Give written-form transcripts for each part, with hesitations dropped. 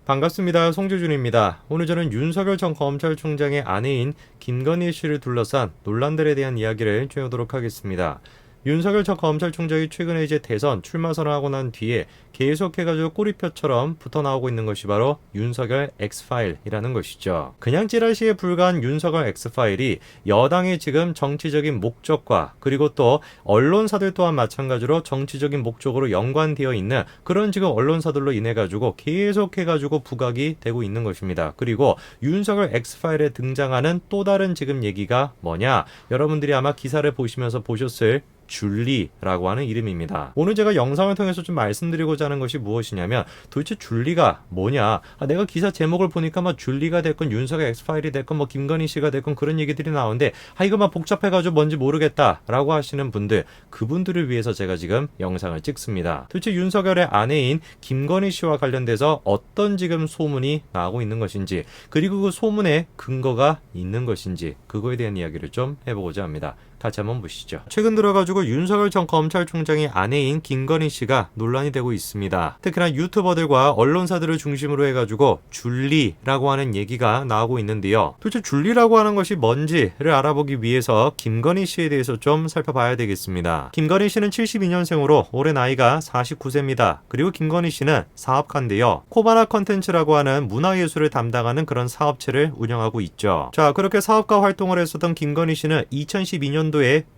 반갑습니다. 송재준입니다. 오늘 저는 윤석열 전 검찰총장의 아내인 김건희 씨를 둘러싼 논란들에 대한 이야기를 해보도록 하겠습니다. 윤석열 전 검찰총장이 최근에 이제 대선 출마 선언하고 난 뒤에 계속해가지고 꼬리표처럼 붙어 나오고 있는 것이 바로 윤석열 X파일이라는 것이죠. 그냥 찌라시에 불과한 윤석열 X파일이 여당의 지금 정치적인 목적과 그리고 또 언론사들 또한 마찬가지로 정치적인 목적으로 연관되어 있는 그런 지금 언론사들로 인해가지고 계속해가지고 부각이 되고 있는 것입니다. 그리고 윤석열 X파일에 등장하는 또 다른 지금 얘기가 뭐냐? 여러분들이 아마 기사를 보시면서 보셨을 줄리라고 하는 이름입니다. 오늘 제가 영상을 통해서 좀 말씀드리고자 하는 것이 무엇이냐면 도대체 줄리가 뭐냐? 내가 기사 제목을 보니까 막 줄리가 됐건 윤석열 X파일이 됐건 뭐 김건희 씨가 됐건 그런 얘기들이 나오는데 이거 막 복잡해가지고 뭔지 모르겠다라고 하시는 분들, 그분들을 위해서 제가 지금 영상을 찍습니다. 도대체 윤석열의 아내인 김건희 씨와 관련돼서 어떤 지금 소문이 나오고 있는 것인지, 그리고 그 소문에 근거가 있는 것인지, 그거에 대한 이야기를 좀 해보고자 합니다. 같이 한번 보시죠. 최근 들어가지고 윤석열 전 검찰총장의 아내인 김건희 씨가 논란이 되고 있습니다. 특히나 유튜버들과 언론사들을 중심으로 해가지고 줄리라고 하는 얘기가 나오고 있는데요. 도대체 줄리라고 하는 것이 뭔지를 알아보기 위해서 김건희 씨에 대해서 좀 살펴봐야 되겠습니다. 김건희 씨는 72년생으로 올해 나이가 49세입니다. 그리고 김건희 씨는 사업가인데요. 코바나 컨텐츠라고 하는 문화예술을 담당하는 그런 사업체를 운영하고 있죠. 자, 그렇게 사업가 활동을 했었던 김건희 씨는 2012년도에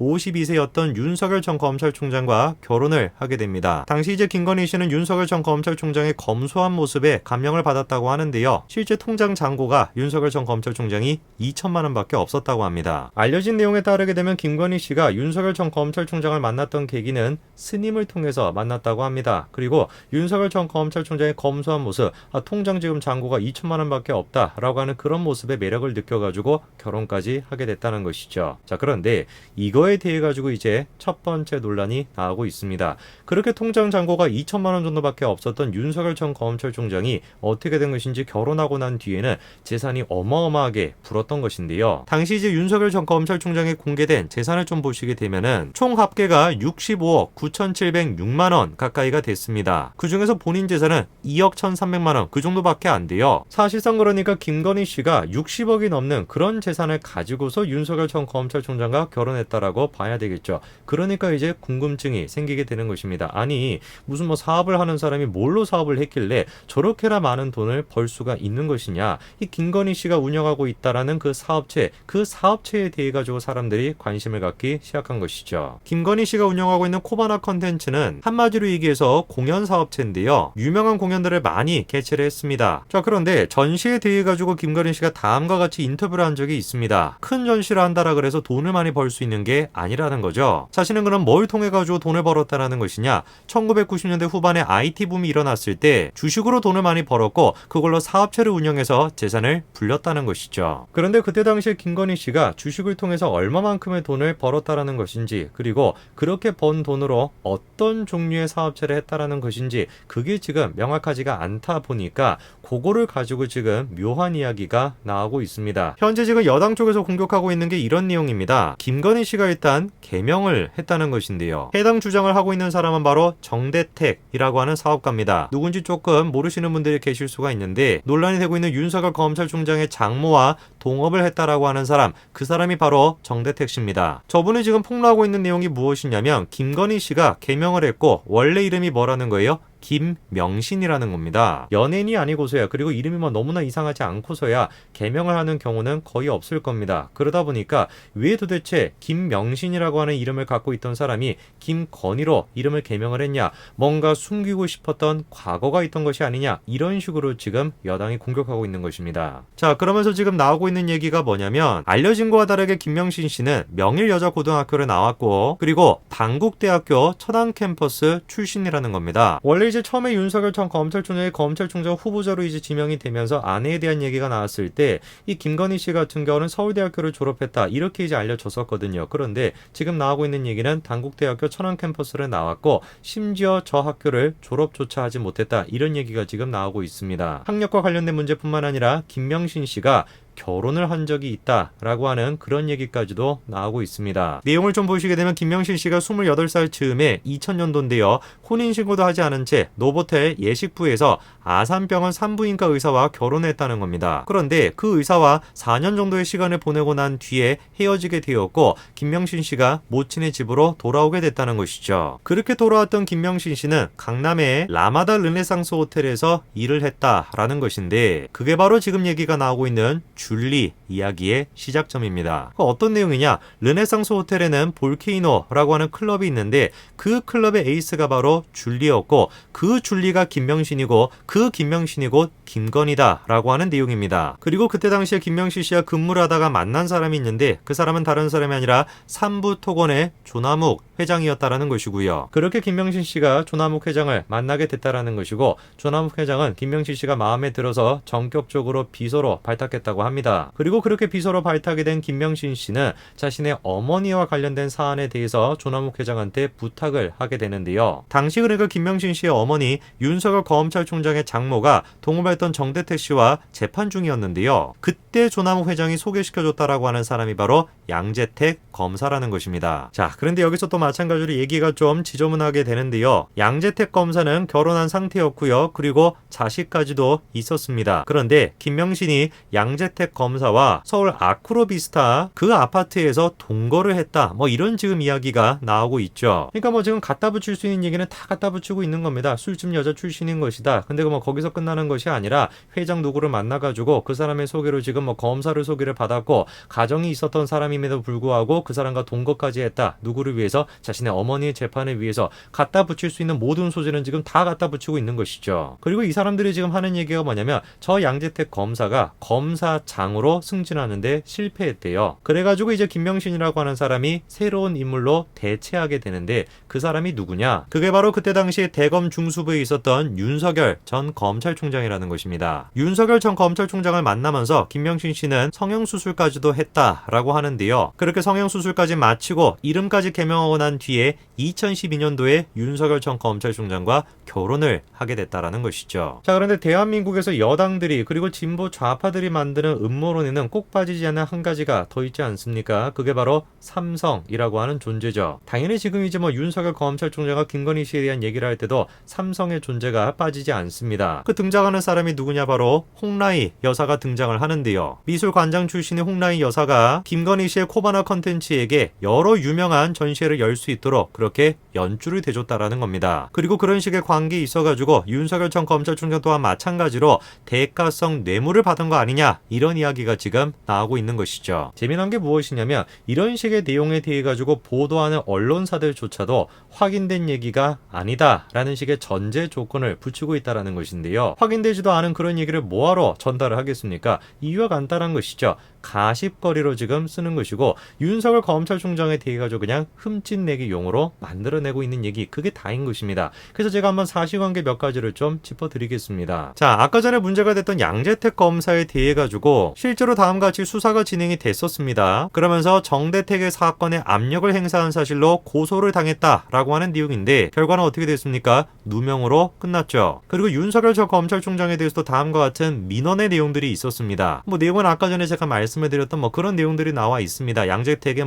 52세였던 윤석열 전 검찰총장과 결혼을 하게 됩니다. 당시 이제 김건희 씨는 윤석열 전 검찰총장의 검소한 모습에 감명을 받았다고 하는데요. 실제 통장 잔고가 윤석열 전 검찰총장이 2천만 원밖에 없었다고 합니다. 알려진 내용에 따르게 되면 김건희 씨가 윤석열 전 검찰총장을 만났던 계기는 스님을 통해서 만났다고 합니다. 그리고 윤석열 전 검찰총장의 검소한 모습, 통장 지금 잔고가 2천만 원밖에 없다라고 하는 그런 모습에 매력을 느껴가지고 결혼까지 하게 됐다는 것이죠. 자, 그런데 이거에 대해 가지고 이제 첫 번째 논란이 나오고 있습니다. 그렇게 통장 잔고가 2천만 원 정도밖에 없었던 윤석열 전 검찰총장이 어떻게 된 것인지, 결혼하고 난 뒤에는 재산이 어마어마하게 불었던 것인데요. 당시 이제 윤석열 전 검찰총장이 공개된 재산을 좀 보시게 되면은 총 합계가 65억 9,706만 원 가까이가 됐습니다. 그 중에서 본인 재산은 2억 1,300만 원 그 정도밖에 안 돼요. 사실상 그러니까 김건희 씨가 60억이 넘는 그런 재산을 가지고서 윤석열 전 검찰총장과 결혼했다라고 봐야 되겠죠. 그러니까 이제 궁금증이 생기게 되는 것입니다. 아니, 무슨 뭐 사업을 하는 사람이 뭘로 사업을 했길래 저렇게나 많은 돈을 벌 수가 있는 것이냐. 이 김건희 씨가 운영하고 있다라는 그 사업체에 대해 가지고 사람들이 관심을 갖기 시작한 것이죠. 김건희 씨가 운영하고 있는 코바나 컨텐츠는 한마디로 얘기해서 공연 사업체인데요. 유명한 공연들을 많이 개최를 했습니다. 자, 그런데 전시에 대해 가지고 김건희 씨가 다음과 같이 인터뷰를 한 적이 있습니다. 큰 전시를 한다라 그래서 돈을 많이 벌 수 있는 게 아니라는 거죠. 자신은 그럼 뭘 통해 가지고 돈을 벌었다라는 것이냐? 1990년대 후반에 IT 붐이 일어났을 때 주식으로 돈을 많이 벌었고 그걸로 사업체를 운영해서 재산을 불렸다는 것이죠. 그런데 그때 당시에 김건희 씨가 주식을 통해서 얼마만큼의 돈을 벌었다라는 것인지, 그리고 그렇게 번 돈으로 어떤 종류의 사업체를 했다라는 것인지 그게 지금 명확하지가 않다 보니까 그거를 가지고 지금 묘한 이야기가 나오고 있습니다. 현재 지금 여당 쪽에서 공격하고 있는 게 이런 내용입니다. 김건희 씨가 일단 개명을 했다는 것인데요. 해당 주장을 하고 있는 사람은 바로 정대택이라고 하는 사업가입니다. 누군지 조금 모르시는 분들이 계실 수가 있는데, 논란이 되고 있는 윤석열 검찰총장의 장모와 동업을 했다라고 하는 사람, 그 사람이 바로 정대택 씨입니다. 저분이 지금 폭로하고 있는 내용이 무엇이냐면 김건희 씨가 개명을 했고 원래 이름이 뭐라는 거예요? 김명신이라는 겁니다. 연예인이 아니고서야, 그리고 이름이 뭐 너무나 이상하지 않고서야 개명을 하는 경우는 거의 없을 겁니다. 그러다 보니까 왜 도대체 김명신이라고 하는 이름을 갖고 있던 사람이 김건희로 이름을 개명을 했냐, 뭔가 숨기고 싶었던 과거가 있던 것이 아니냐, 이런 식으로 지금 여당이 공격하고 있는 것입니다. 자, 그러면서 지금 나오고 있는 얘기가 뭐냐면, 알려진 거와 다르게 김명신 씨는 명일여자고등학교를 나왔고 그리고 단국대학교 천안 캠퍼스 출신이라는 겁니다. 원래 이제 처음에 윤석열 전 검찰총장이 검찰총장 후보자로 이제 지명이 되면서 아내에 대한 얘기가 나왔을 때 이 김건희 씨 같은 경우는 서울대학교를 졸업했다, 이렇게 이제 알려졌었거든요. 그런데 지금 나오고 있는 얘기는 단국대학교 천안 캠퍼스를 나왔고 심지어 저 학교를 졸업조차 하지 못했다, 이런 얘기가 지금 나오고 있습니다. 학력과 관련된 문제뿐만 아니라 김명신 씨가 결혼을 한 적이 있다라고 하는 그런 얘기까지도 나오고 있습니다. 내용을 좀 보시게 되면 김명신 씨가 28살 즈음에 2000년도인데요. 혼인신고도 하지 않은 채 노보텔 예식부에서 아산병원 산부인과 의사와 결혼했다는 겁니다. 그런데 그 의사와 4년 정도의 시간을 보내고 난 뒤에 헤어지게 되었고 김명신 씨가 모친의 집으로 돌아오게 됐다는 것이죠. 그렇게 돌아왔던 김명신 씨는 강남의 라마다 르네상스 호텔에서 일을 했다라는 것인데 그게 바로 지금 얘기가 나오고 있는 줄리 이야기의 시작점입니다. 어떤 내용이냐? 르네상스 호텔에는 볼케이노라고 하는 클럽이 있는데 그 클럽의 에이스가 바로 줄리였고 그 줄리가 김명신이고 그 김명신이 곧 김건희다 라고 하는 내용입니다. 그리고 그때 당시에 김명신 씨와 근무를 하다가 만난 사람이 있는데 그 사람은 다른 사람이 아니라 삼부토건의 조남욱 회장이었다라는 것이고요. 그렇게 김명신 씨가 조남욱 회장을 만나게 됐다라는 것이고 조남욱 회장은 김명신 씨가 마음에 들어서 전격적으로 비서로 발탁했다고 합니다. 그리고 그렇게 비서로 발탁이 된 김명신 씨는 자신의 어머니와 관련된 사안에 대해서 조남욱 회장한테 부탁을 하게 되는데요. 당시 그러니까 김명신 씨의 어머니 윤석열 검찰총장의 장모가 동업했던 정대택 씨와 재판 중이었는데요. 그때 조남욱 회장이 소개시켜줬다라고 하는 사람이 바로 양재택 검사라는 것입니다. 자, 그런데 여기서 또 마찬가지로 얘기가 좀 지저분하게 되는데요. 양재택 검사는 결혼한 상태였고요. 그리고 자식까지도 있었습니다. 그런데 김명신이 양재택 검사와 서울 아크로비스타 그 아파트에서 동거를 했다. 이런 지금 이야기가 나오고 있죠. 그러니까 지금 갖다 붙일 수 있는 얘기는 다 갖다 붙이고 있는 겁니다. 술집 여자 출신인 것이다. 근데 거기서 끝나는 것이 아니라 회장 누구를 만나가지고 그 사람의 소개로 지금 검사를 소개를 받았고 가정이 있었던 사람임에도 불구하고 그 사람과 동거까지 했다. 누구를 위해서? 자신의 어머니의 재판을 위해서 갖다 붙일 수 있는 모든 소재는 지금 다 갖다 붙이고 있는 것이죠. 그리고 이 사람들이 지금 하는 얘기가 뭐냐면 저 양재택 검사가 검사장으로 승진하는데 실패했대요. 그래가지고 이제 김명신이라고 하는 사람이 새로운 인물로 대체하게 되는데 그 사람이 누구냐? 그게 바로 그때 당시에 대검 중수부에 있었던 윤석열 전 검찰총장이라는 것입니다. 윤석열 전 검찰총장을 만나면서 김명신 씨는 성형수술까지도 했다라고 하는데요. 그렇게 성형수술까지 마치고 이름까지 개명하고 난 뒤에 2012년도에 윤석열 전 검찰총장과 결혼을 하게 됐다라는 것이죠. 자, 그런데 대한민국에서 여당들이 그리고 진보 좌파들이 만드는 음모론에는 꼭 빠지지 않는 한 가지가 더 있지 않습니까? 그게 바로 삼성이라고 하는 존재죠. 당연히 지금 이제 윤석열 검찰총장과 김건희 씨에 대한 얘기를 할 때도 삼성의 존재가 빠지지 않습니다. 그 등장하는 사람이 누구냐? 바로 홍라희 여사가 등장을 하는데요. 미술관장 출신의 홍라희 여사가 김건희 씨의 코바나 컨텐츠에게 여러 유명한 전시회를 열 수 있도록 그렇게 연출을 대줬다라는 겁니다. 그리고 그런 식의 관계에 있어가지고 윤석열 전 검찰총장 또한 마찬가지로 대가성 뇌물을 받은 거 아니냐 이런 이야기가 지금 나오고 있는 것이죠. 재미난 게 무엇이냐면 이런 식의 내용에 대해 가지고 보도하는 언론사들조차도 확인된 얘기가 아니다라는 식의 전제 조건을 붙이고 있다라는 것인데요. 확인되지도 않은 그런 얘기를 뭐하러 전달을 하겠습니까? 이유가 간단한 것이죠. 가십거리로 지금 쓰는 것이고 윤석열 검찰총장에 대해 가지고 그냥 흠집내기 용으로 만들어내고 있는 얘기 그게 다인 것입니다. 그래서 제가 한번 사실관계 몇 가지를 좀 짚어드리겠습니다. 자, 아까 전에 문제가 됐던 양재택 검사에 대해 가지고 실제로 다음과 같이 수사가 진행이 됐었습니다. 그러면서 정대택의 사건에 압력을 행사한 사실로 고소를 당했다라고 하는 내용인데 결과는 어떻게 됐습니까? 누명으로 끝났죠. 그리고 윤석열 전 검찰총장에 대해서도 다음과 같은 민원의 내용들이 있었습니다. 내용은 아까 전에 제가 말씀해드렸던 그런 내용들이 나와 있습니다. 양재택에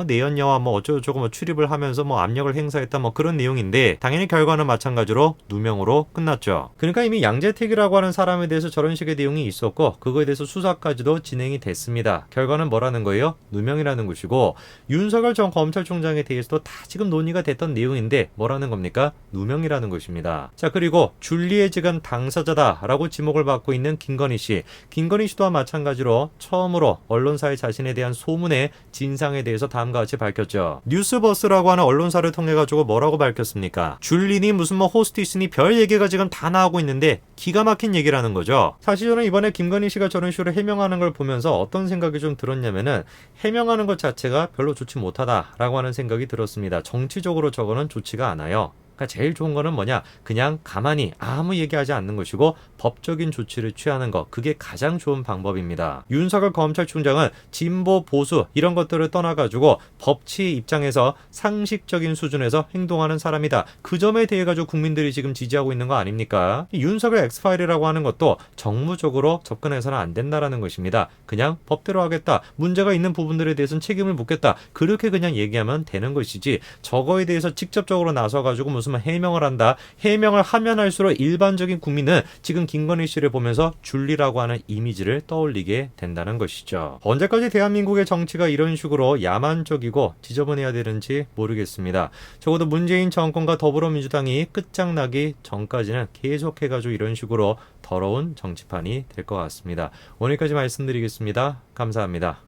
내연녀와 어쩌고저쩌고 출입을 하면서 압력을 행사했다 그런 내용인데 당연히 결과는 마찬가지로 누명으로 끝났죠. 그러니까 이미 양재택이라고 하는 사람에 대해서 저런 식의 내용이 있었고 그거에 대해서 수사까지도 진행이 됐습니다. 결과는 뭐라는 거예요? 누명이라는 것이고 윤석열 전 검찰총장에 대해서도 다 지금 논의가 됐던 내용인데 뭐라는 겁니까? 누명이라는 것입니다. 자, 그리고 줄리의 지금 당사자다라고 지목을 받고 있는 김건희 씨. 김건희 씨 또한 마찬가지로 처음으로 언론사에 자신에 대한 소문의 진상에 대해서 다음과 같이 밝혔죠. 뉴스버스라고 하는 언론사를 통해 가지고 뭐라고 밝혔습니까? 줄리니 무슨 호스티스니 별 얘기가 지금 다 나오고 있는데 기가 막힌 얘기라는 거죠. 사실 저는 이번에 김건희 씨가 저런 식으로 해명하는 걸 보면서 어떤 생각이 좀 들었냐면은 해명하는 것 자체가 별로 좋지 못하다라고 하는 생각이 들었습니다. 정치적으로 저거는 좋지가 않아요. 그러니까 제일 좋은 거는 뭐냐? 그냥 가만히 아무 얘기하지 않는 것이고 법적인 조치를 취하는 것. 그게 가장 좋은 방법입니다. 윤석열 검찰총장은 진보, 보수 이런 것들을 떠나가지고 법치 입장에서 상식적인 수준에서 행동하는 사람이다. 그 점에 대해 가지고 국민들이 지금 지지하고 있는 거 아닙니까? 윤석열 엑스파일이라고 하는 것도 정무적으로 접근해서는 안 된다라는 것입니다. 그냥 법대로 하겠다. 문제가 있는 부분들에 대해서는 책임을 묻겠다. 그렇게 그냥 얘기하면 되는 것이지 저거에 대해서 직접적으로 나서가지고 무슨 해명을 한다. 해명을 하면 할수록 일반적인 국민은 지금 김건희 씨를 보면서 줄리라고 하는 이미지를 떠올리게 된다는 것이죠. 언제까지 대한민국의 정치가 이런 식으로 야만적이고 지저분해야 되는지 모르겠습니다. 적어도 문재인 정권과 더불어민주당이 끝장나기 전까지는 계속해가지고 이런 식으로 더러운 정치판이 될 것 같습니다. 오늘까지 말씀드리겠습니다. 감사합니다.